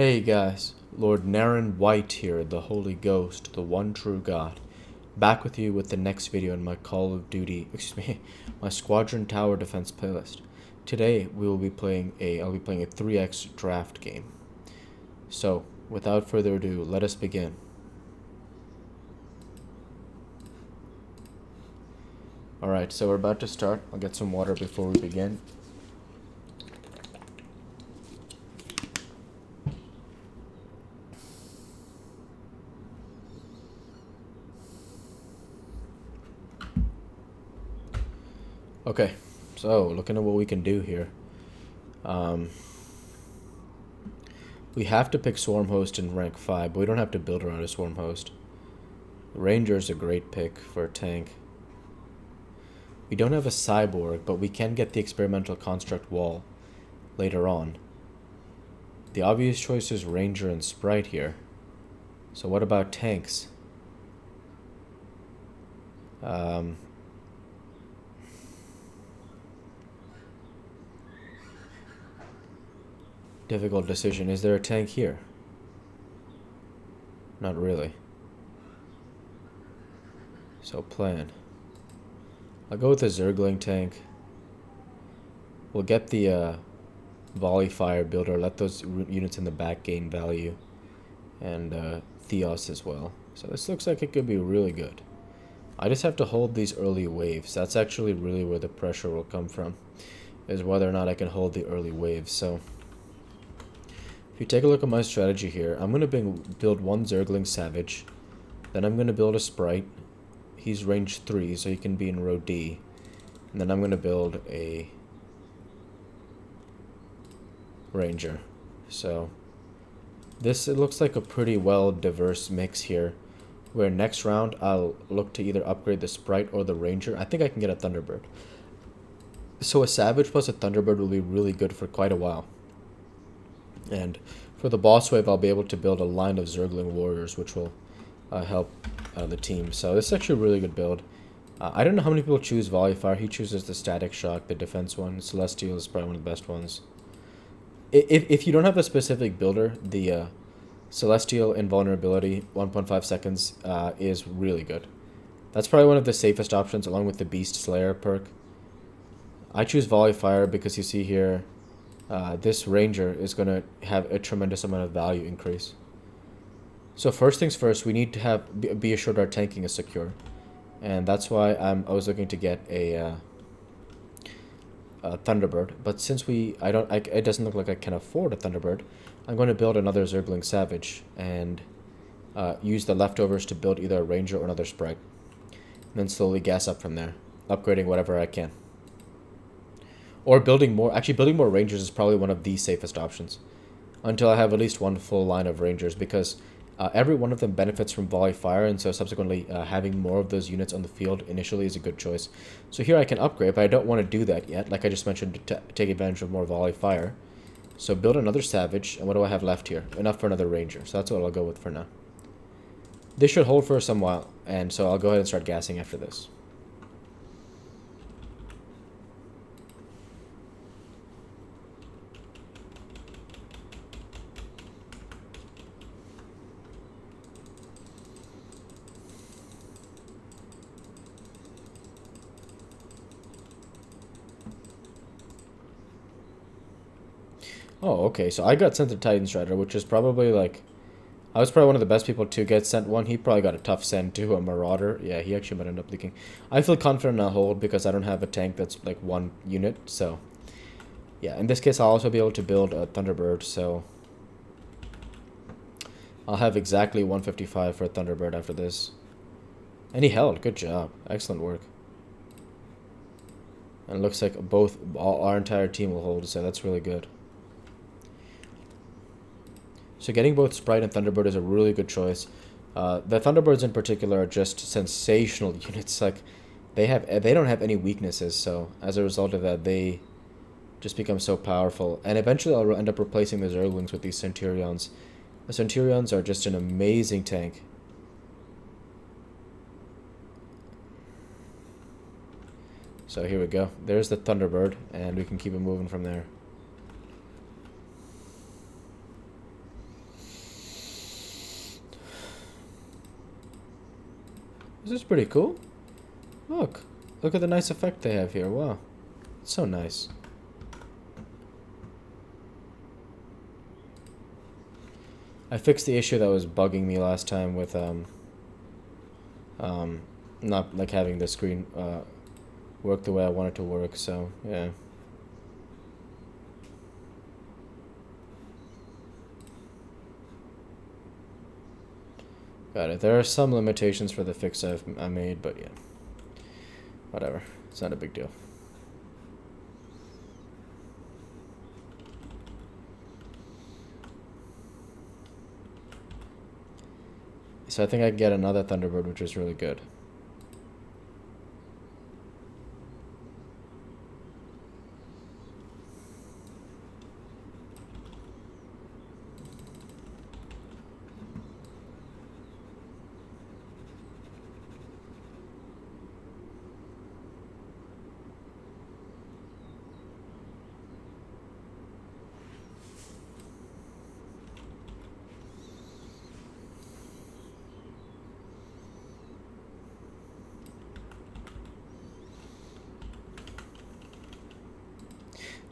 Hey guys, Lord Naren White here, the Holy Ghost, the one true God, back with you with the next video in my Call of Duty, my Squadron Tower Defense playlist. Today I'll be playing a 3x draft game. So, without further ado, let us begin. Alright, so we're about to start. I'll get some water before we begin. Okay, so looking at what we can do here. We have to pick Swarm Host in rank 5, but we don't have to build around a Swarm Host. Ranger is a great pick for a tank. We don't have a Cyborg, but we can get the Experimental Construct Wall later on. The obvious choice is Ranger and Sprite here. So what about tanks? Difficult decision. Is there a tank here? Not really. So plan. I'll go with the Zergling tank. We'll get the volley fire builder. Let those units in the back gain value. And Theos as well. So this looks like it could be really good. I just have to hold these early waves. That's actually really where the pressure will come from, is whether or not I can hold the early waves. So if you take a look at my strategy here, I'm going to build one Zergling Savage. Then I'm going to build a Sprite. He's range 3, so he can be in row D. And then I'm going to build a Ranger. So it looks like a pretty well diverse mix here, where next round I'll look to either upgrade the Sprite or the Ranger. I think I can get a Thunderbird. So a Savage plus a Thunderbird will be really good for quite a while. And for the boss wave, I'll be able to build a line of Zergling Warriors, which will help the team. So this is actually a really good build. I don't know how many people choose Volley Fire. He chooses the Static Shock, the defense one. Celestial is probably one of the best ones. If you don't have a specific builder, the Celestial Invulnerability, 1.5 seconds, is really good. That's probably one of the safest options, along with the Beast Slayer perk. I choose Volley Fire because you see here, this Ranger is going to have a tremendous amount of value increase. So first things first, we need to be assured our tanking is secure. And that's why I was looking to get a Thunderbird. But since it doesn't look like I can afford a Thunderbird, I'm going to build another Zergling Savage and use the leftovers to build either a Ranger or another Sprite. And then slowly gas up from there, upgrading whatever I can. Or building more. Actually, building more Rangers is probably one of the safest options, until I have at least one full line of Rangers, because every one of them benefits from Volley Fire, and so subsequently having more of those units on the field initially is a good choice. So here I can upgrade, but I don't want to do that yet, like I just mentioned, to take advantage of more Volley Fire. So build another Savage, and what do I have left here? Enough for another Ranger, so that's what I'll go with for now. This should hold for some while, and so I'll go ahead and start gassing after this. Oh, okay, so I got sent to Titan Strider, which is probably like... I was probably one of the best people to get sent one. He probably got a tough send too, a Marauder. Yeah, he actually might end up leaking. I feel confident I'll hold because I don't have a tank that's like one unit, so... Yeah, in this case I'll also be able to build a Thunderbird, so... I'll have exactly 155 for a Thunderbird after this. And he held, good job. Excellent work. And it looks like our entire team will hold, so that's really good. So getting both Sprite and Thunderbird is a really good choice. The Thunderbirds in particular are just sensational units. Like they don't have any weaknesses, so as a result of that, they just become so powerful. And eventually, I'll end up replacing the Zerglings with these Centurions. The Centurions are just an amazing tank. So here we go. There's the Thunderbird, and we can keep it moving from there. This is pretty cool. Look. Look at the nice effect they have here. Wow. It's so nice. I fixed the issue that was bugging me last time with not like having the screen work the way I want it to work, so yeah. Got it. There are some limitations for the fix I made, but yeah. Whatever. It's not a big deal. So I think I can get another Thunderbird, which is really good.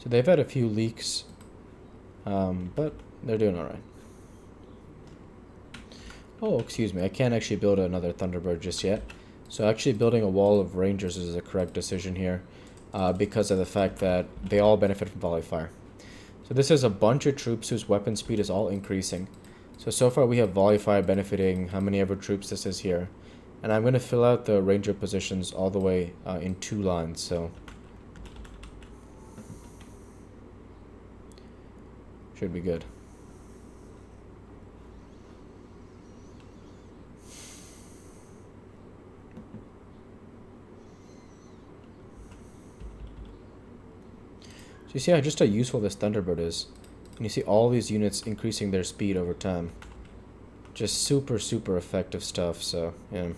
So they've had a few leaks, but they're doing alright. Oh, excuse me, I can't actually build another Thunderbird just yet. So actually building a wall of Rangers is a correct decision here, because of the fact that they all benefit from volley fire. So this is a bunch of troops whose weapon speed is all increasing. So far we have volley fire benefiting how many ever troops this is here. And I'm going to fill out the Ranger positions all the way in 2 lines, so should be good. So you see how just how useful this Thunderbird is. And you see all these units increasing their speed over time. Just super, super effective stuff, so yeah.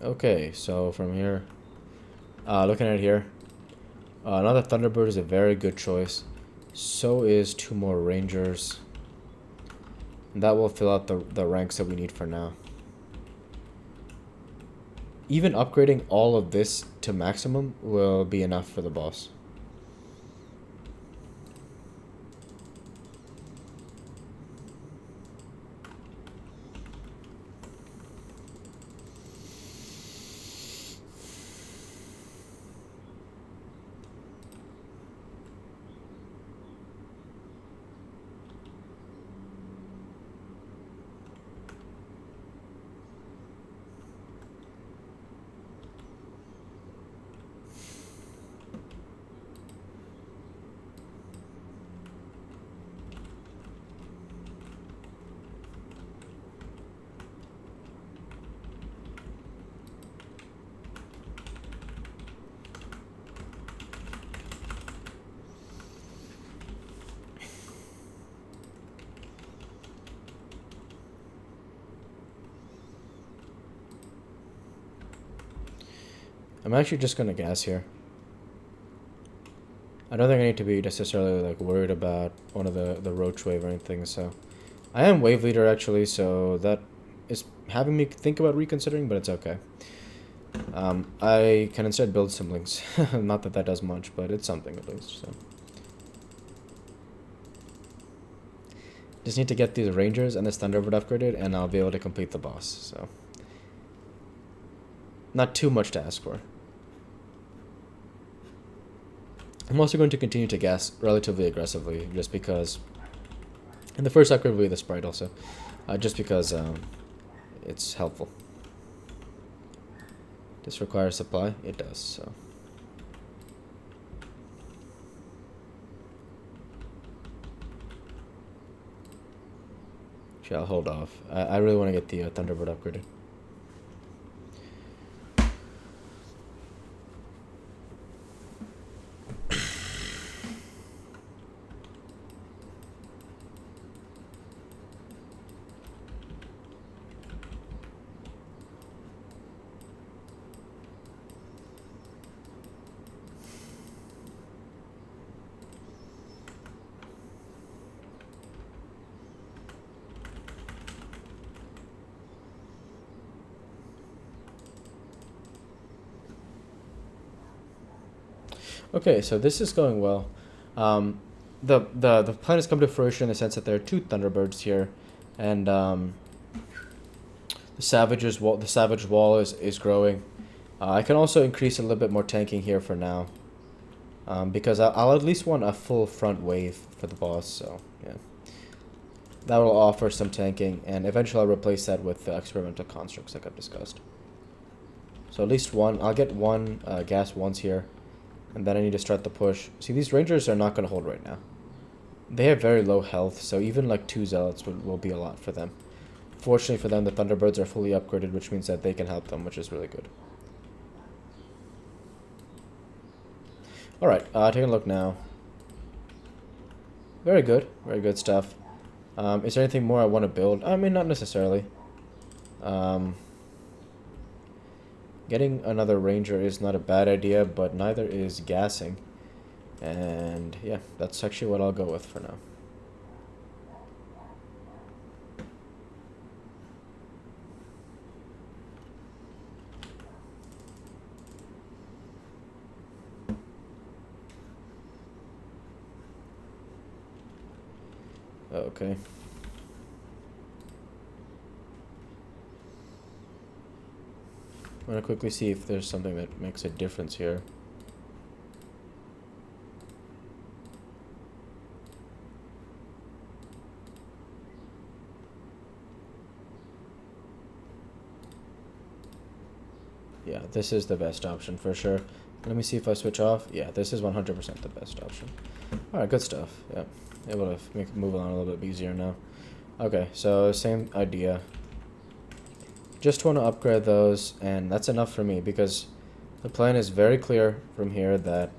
Okay, so from here, looking at it here, another Thunderbird is a very good choice. So is 2 more Rangers. And that will fill out the ranks that we need for now. Even upgrading all of this to maximum will be enough for the boss. I'm actually just gonna gas here. I don't think I need to be necessarily like worried about one of the roach wave or anything, so I am wave leader actually, so that is having me think about reconsidering, but it's okay. I can instead build simlings. Not that that does much, but it's something at least, so. Just need to get these Rangers and this Thunderbird upgraded, and I'll be able to complete the boss, so. Not too much to ask for. I'm also going to continue to gas relatively aggressively, just because. And the first upgrade will be the sprite also, just because it's helpful. This requires supply? It does, so. Actually, I'll hold off. I really want to get the Thunderbird upgraded. Okay, so this is going well. The plan has come to fruition in the sense that there are two Thunderbirds here, and the savage wall is growing. I can also increase a little bit more tanking here for now, because I'll at least want a full front wave for the boss. So yeah, that will offer some tanking, and eventually I'll replace that with the experimental constructs like I've discussed. So at least one. I'll get one gas once here, and then I need to start the push. See, these rangers are not going to hold right now. They have very low health, so even like 2 zealots will be a lot for them. Fortunately for them, the Thunderbirds are fully upgraded, which means that they can help them, which is really good. Alright, taking a look now. Very good stuff. Is there anything more I want to build? I mean, not necessarily. Getting another ranger is not a bad idea, but neither is gassing. And yeah, that's actually what I'll go with for now. Okay. I'm gonna quickly see if there's something that makes a difference here. Yeah, this is the best option for sure. Let me see if I switch off. Yeah, this is 100% the best option. Alright, good stuff. Yeah, able to make it move along a little bit easier now. Okay, so same idea. Just want to upgrade those, and that's enough for me because the plan is very clear from here that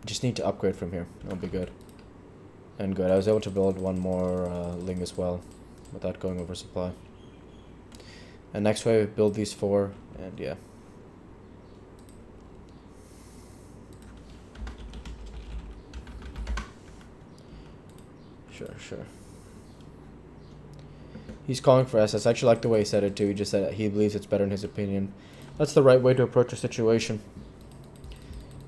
just need to upgrade from here. That'll be good. And good, I was able to build one more Ling as well without going over supply. And next wave, build these 4, and yeah. Sure. He's calling for SS. I actually like the way he said it too. He just said that he believes it's better in his opinion. That's the right way to approach a situation.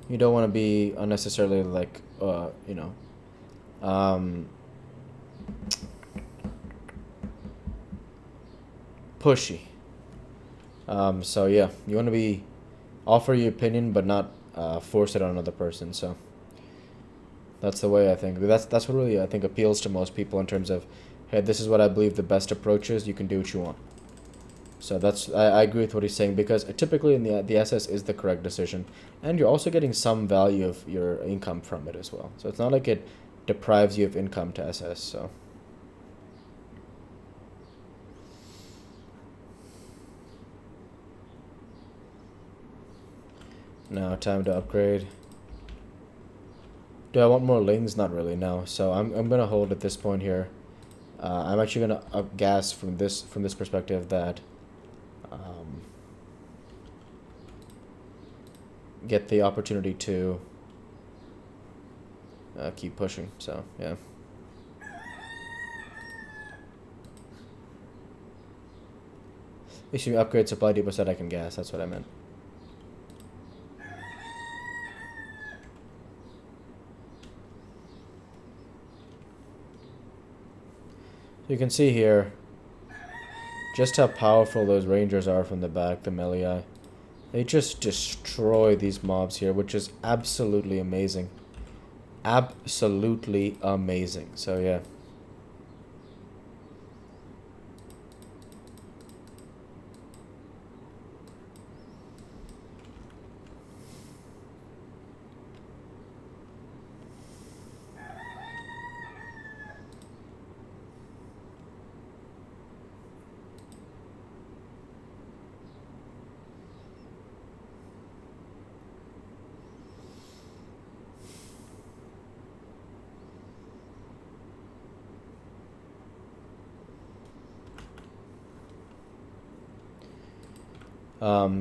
You don't want to be unnecessarily like, you know, pushy. So yeah, you want to offer your opinion, but not force it on another person. So that's the way I think. That's what really I think appeals to most people in terms of, hey, this is what I believe the best approach is. You can do what you want. So I agree with what he's saying because typically in the SS is the correct decision, and you're also getting some value of your income from it as well. So it's not like it deprives you of income to SS. So. Now time to upgrade. Do I want more Lings? Not really, no. So I'm gonna hold at this point here. I'm actually gonna up gas from this perspective that get the opportunity to keep pushing. So yeah. Excuse me, upgrade supply depot said I can gas. That's what I meant. You can see here just how powerful those rangers are from the back, the melee. They just destroy these mobs here, which is absolutely amazing. Absolutely amazing. So yeah.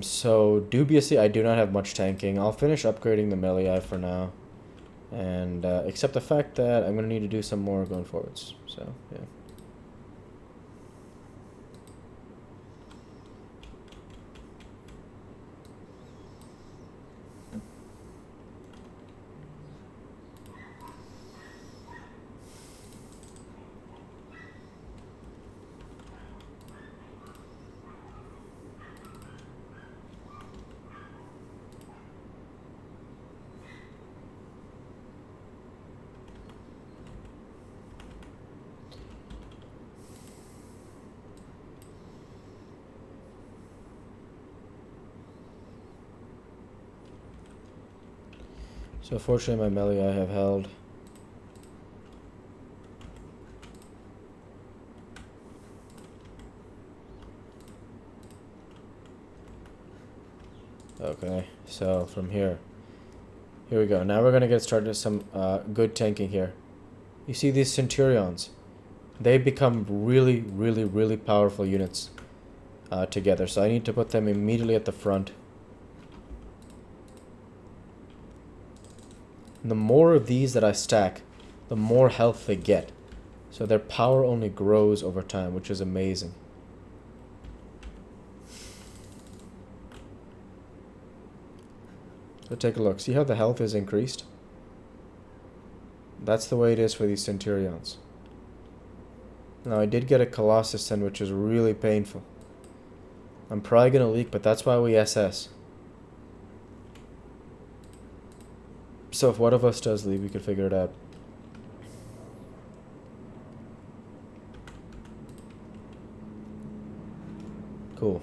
So dubiously, I do not have much tanking. I'll finish upgrading the melee for now, and accept the fact that I'm gonna need to do some more going forwards. So yeah. So fortunately my melee I have held. Okay, so from here we go. Now we're gonna get started with some good tanking here. You see these Centurions? They become really, really, really powerful units together. So I need to put them immediately at the front. And the more of these that I stack, the more health they get. So their power only grows over time, which is amazing. So take a look. See how the health is increased? That's the way it is for these Centurions. Now I did get a Colossus then, which was really painful. I'm probably going to leak, but that's why we SS. So if one of us does leave, we could figure it out. Cool.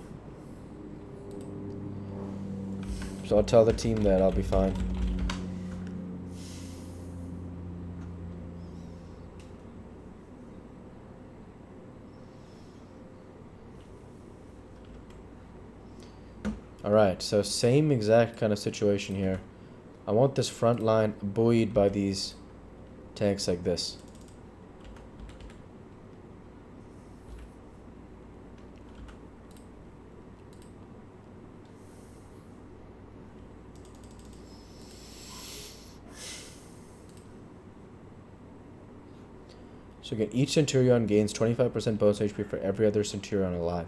So I'll tell the team that I'll be fine. Alright, so same exact kind of situation here. I want this front line buoyed by these tanks like this. So again, each Centurion gains 25% bonus HP for every other Centurion alive.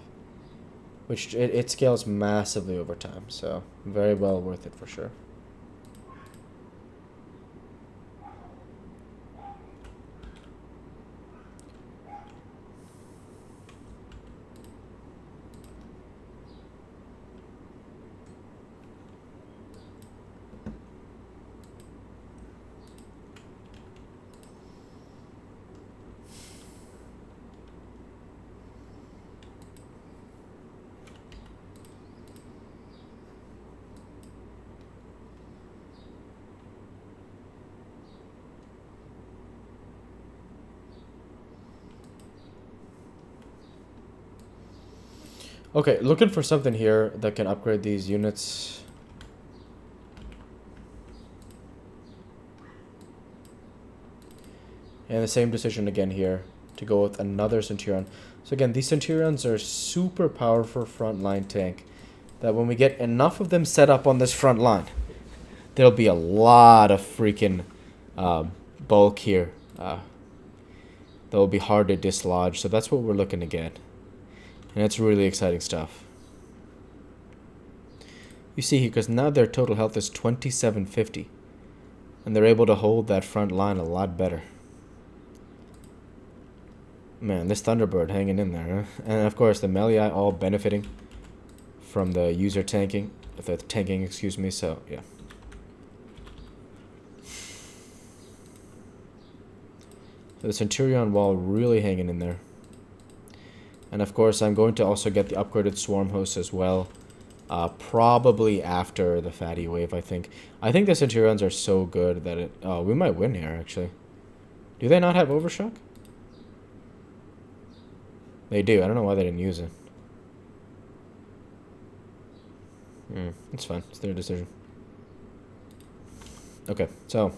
Which it scales massively over time, so very well worth it for sure. Okay, looking for something here that can upgrade these units. And the same decision again here to go with another Centurion. So again, these Centurions are super powerful frontline tank that when we get enough of them set up on this front line, there'll be a lot of freaking bulk here that will be hard to dislodge. So that's what we're looking to get. And it's really exciting stuff. You see here, because now their total health is 2750. And they're able to hold that front line a lot better. Man, this Thunderbird hanging in there, huh? And of course, the melee all benefiting from the user tanking. The tanking, excuse me, so yeah. So the Centurion wall really hanging in there. And of course, I'm going to also get the upgraded Swarm Host as well. Probably after the Fatty Wave, I think. I think the Centurions are so good that it... Oh, we might win here, actually. Do they not have Overshock? They do. I don't know why they didn't use it. It's fine. It's their decision. Okay, so...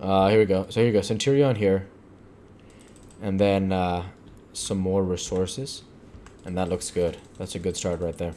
here we go. So here we go. Centurion here. And then... some more resources, and that looks good. That's a good start right there.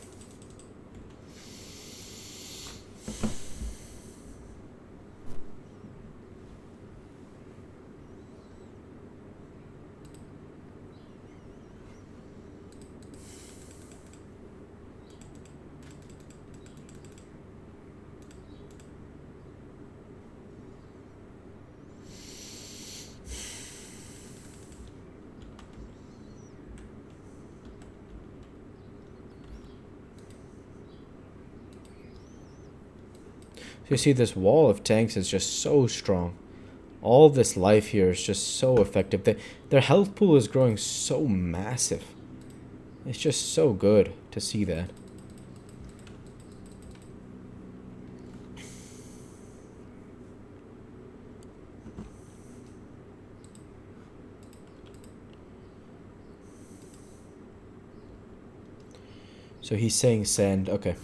So you see this wall of tanks is just so strong. All this life here is just so effective. Their health pool is growing so massive. It's just so good to see that. So he's saying send. Okay.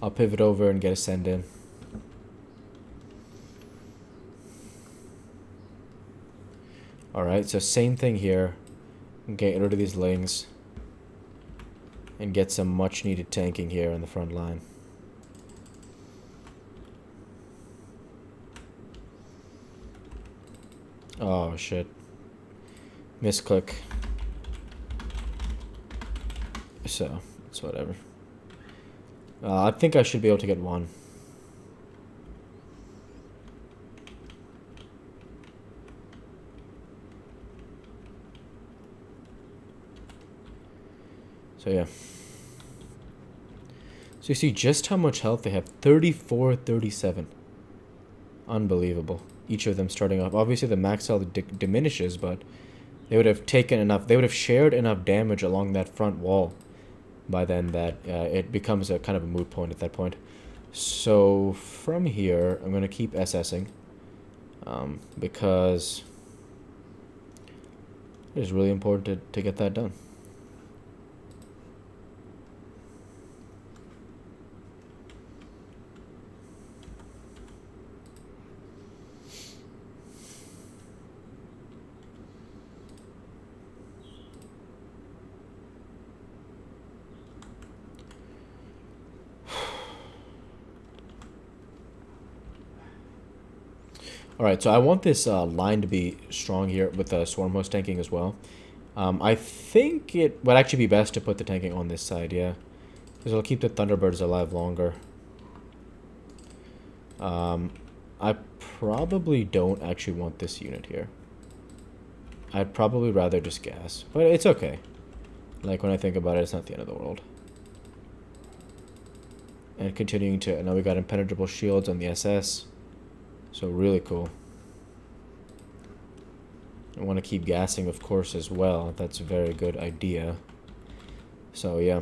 I'll pivot over and get a send in. Alright, so same thing here. Get rid of these lings. And get some much needed tanking here in the front line. Oh shit. Misclick. So, it's whatever. I think I should be able to get one. So yeah. So you see just how much health they have. 34, 37. Unbelievable. Each of them starting off. Obviously the max health diminishes, but they would have taken enough. They would have shared enough damage along that front wall by then that it becomes a kind of a moot point at that point. So from here, I'm going to keep SSing because it is really important to get that done. Alright, so I want this line to be strong here with the swarm host tanking as well. I think it would actually be best to put the tanking on this side, yeah. Because it'll keep the Thunderbirds alive longer. I probably don't actually want this unit here. I'd probably rather just gas. But it's okay. Like, when I think about it, it's not the end of the world. And continuing to... Now we got impenetrable shields on the SS. So really cool. I want to keep gassing, of course, as well. That's a very good idea. So, yeah.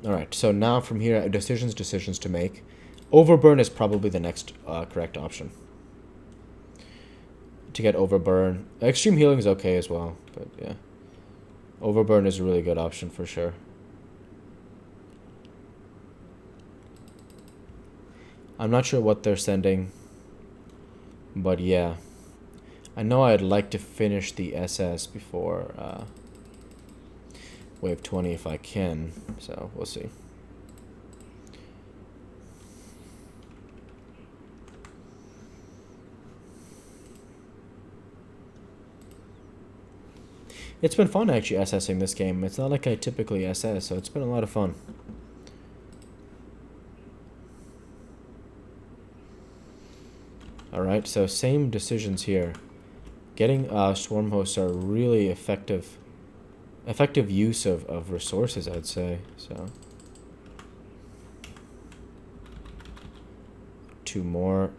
Alright, so now from here, decisions to make. Overburn is probably the next correct option. To get overburn. Extreme healing is okay as well, but yeah. Overburn is a really good option for sure. I'm not sure what they're sending, but yeah. I know I'd like to finish the SS before wave 20 if I can, so we'll see. It's been fun actually SSing this game. It's not like I typically SS, so it's been a lot of fun. Alright, so same decisions here. Getting swarm hosts are really effective use of resources, I'd say. So two more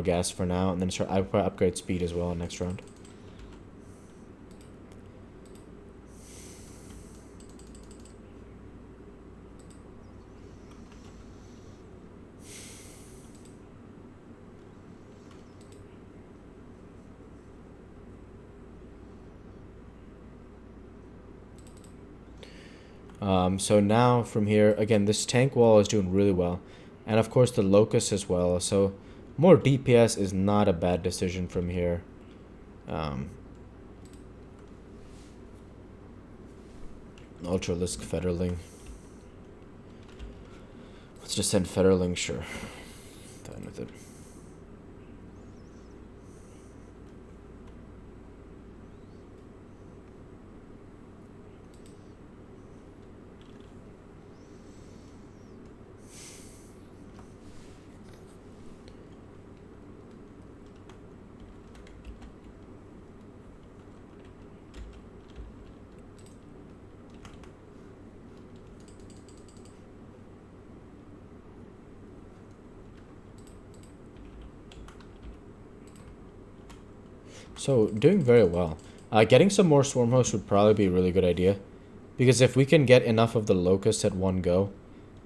gas for now, and then start upgrade speed as well next round. So now from here, again, this tank wall is doing really well. And of course the Locust as well. So more DPS is not a bad decision from here. Ultralisk Federling. Let's just send Federling, sure. Fine with it. So, doing very well. Getting some more swarm hosts would probably be a really good idea. Because if we can get enough of the Locusts at one go,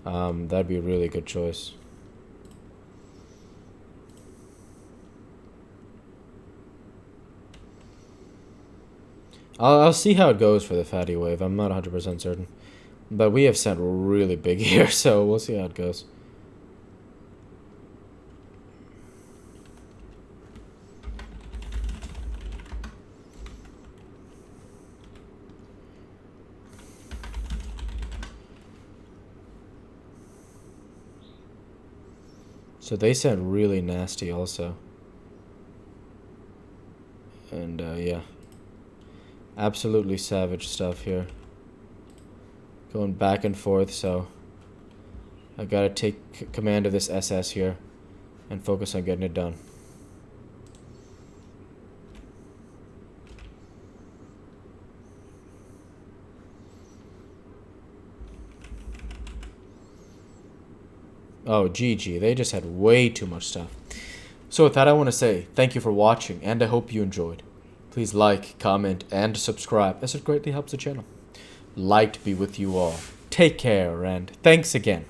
that'd be a really good choice. I'll see how it goes for the fatty wave. I'm not 100% certain. But we have sent really big here, so we'll see how it goes. So they sent really nasty also. And yeah. Absolutely savage stuff here. Going back and forth, so I gotta take command of this SS here and focus on getting it done. Oh, GG. They just had way too much stuff. So with that, I want to say thank you for watching, and I hope you enjoyed. Please like, comment, and subscribe, as it greatly helps the channel. Light be with you all. Take care, and thanks again.